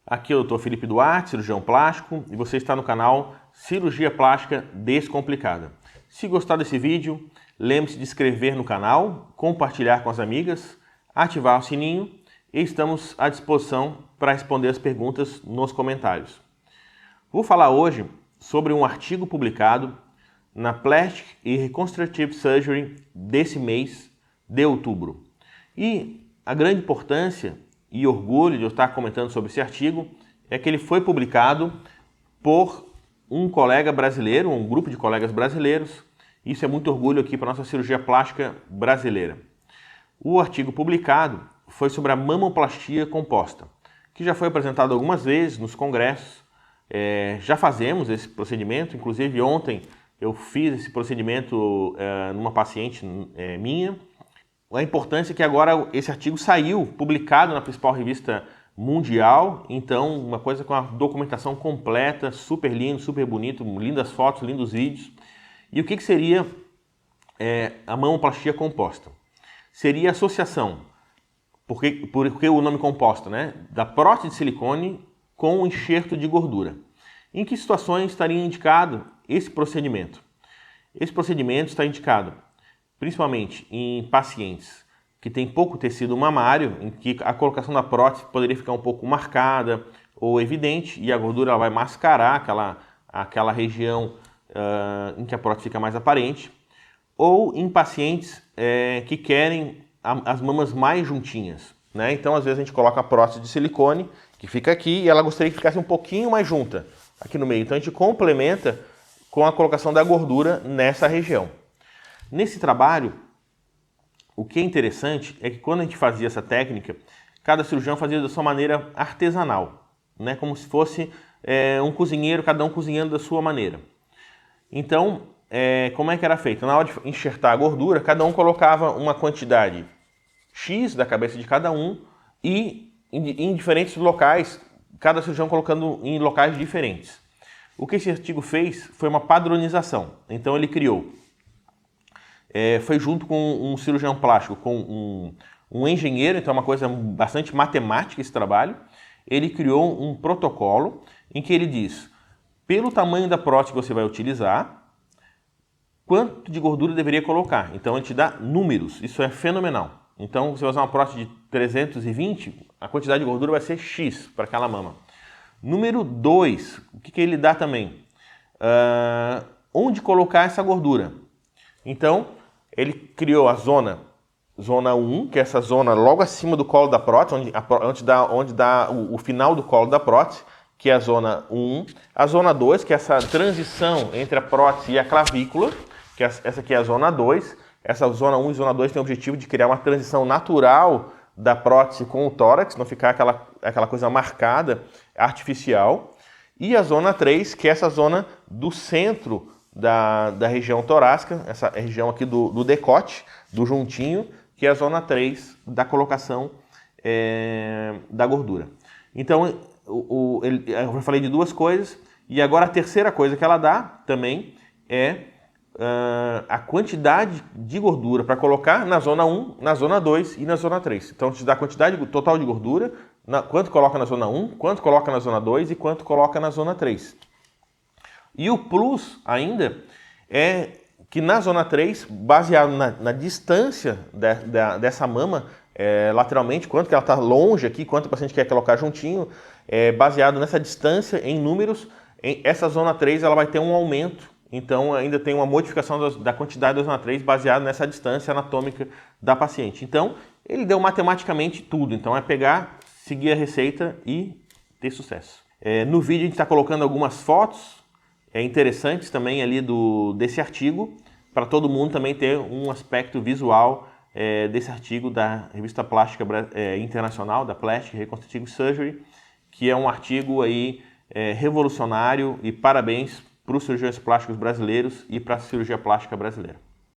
Aqui é o Dr. Felipe Duarte, cirurgião plástico, e você está no canal Cirurgia Plástica Descomplicada. Se gostar desse vídeo, lembre-se de se inscrever no canal, compartilhar com as amigas, ativar o sininho e estamos à disposição para responder as perguntas nos comentários. Vou falar hoje sobre um artigo publicado na Plastic e Reconstructive Surgery desse mês de outubro. E a grande importância e orgulho de eu estar comentando sobre esse artigo é que ele foi publicado por um colega brasileiro, um grupo de colegas brasileiros. Isso é muito orgulho aqui para a nossa cirurgia plástica brasileira. O artigo publicado foi sobre a mamoplastia composta, que já foi apresentado algumas vezes nos congressos. Já fazemos esse procedimento, inclusive ontem eu fiz esse procedimento numa paciente minha. A importância é que agora esse artigo saiu, publicado na principal revista mundial, então uma coisa com a documentação completa, super lindo, super bonito, lindas fotos, lindos vídeos. E o que seria a mamoplastia composta? Seria a associação, porque o nome composta, né? Da prótese de silicone com o enxerto de gordura. Em que situações estaria indicado esse procedimento? Esse procedimento está indicado principalmente em pacientes que têm pouco tecido mamário, em que a colocação da prótese poderia ficar um pouco marcada ou evidente, e a gordura ela vai mascarar aquela região em que a prótese fica mais aparente, ou em pacientes que querem as mamas mais juntinhas, né? Então, às vezes, a gente coloca a prótese de silicone, que fica aqui, e ela gostaria que ficasse um pouquinho mais junta, aqui no meio. Então, a gente complementa com a colocação da gordura nessa região. Nesse trabalho, o que é interessante é que quando a gente fazia essa técnica, cada cirurgião fazia da sua maneira artesanal, né? Como se fosse um cozinheiro, cada um cozinhando da sua maneira. Então, como é que era feito? Na hora de enxertar a gordura, cada um colocava uma quantidade X da cabeça de cada um e em diferentes locais, cada cirurgião colocando em locais diferentes. O que esse artigo fez foi uma padronização. Então, ele criou. Foi junto com um cirurgião plástico, com um engenheiro, então é uma coisa bastante matemática esse trabalho. Ele criou um protocolo em que ele diz, pelo tamanho da prótese que você vai utilizar, quanto de gordura deveria colocar. Então ele te dá números, isso é fenomenal. Então você vai usar uma prótese de 320, a quantidade de gordura vai ser X para aquela mama. Número 2, o que ele dá também? Onde colocar essa gordura? Então, ele criou a zona 1, que é essa zona logo acima do colo da prótese, onde dá o final do colo da prótese, que é a zona 1. A zona 2, que é essa transição entre a prótese e a clavícula, que essa aqui é a zona 2. Essa zona 1 e zona 2 tem o objetivo de criar uma transição natural da prótese com o tórax, não ficar aquela coisa marcada, artificial. E a zona 3, que é essa zona do centro da região torácica, essa região aqui do decote, do juntinho, que é a zona 3 da colocação da gordura. Então, eu falei de duas coisas, e agora a terceira coisa que ela dá também é a quantidade de gordura para colocar na zona 1, na zona 2 e na zona 3. Então, te dá a quantidade total de gordura, quanto coloca na zona 1, quanto coloca na zona 2 e quanto coloca na zona 3. E o plus ainda é que na zona 3, baseado na distância dessa mama, lateralmente, quanto que ela está longe aqui, quanto o paciente quer colocar juntinho, baseado nessa distância em números, essa zona 3 ela vai ter um aumento, então ainda tem uma modificação da quantidade da zona 3 baseado nessa distância anatômica da paciente. Então, ele deu matematicamente tudo, então é pegar, seguir a receita e ter sucesso. No vídeo a gente está colocando algumas fotos interessantes também ali desse artigo, para todo mundo também ter um aspecto visual desse artigo da Revista Plástica Internacional, da Plastic Reconstructive Surgery, que é um artigo aí revolucionário, e parabéns para os cirurgiões plásticos brasileiros e para a cirurgia plástica brasileira.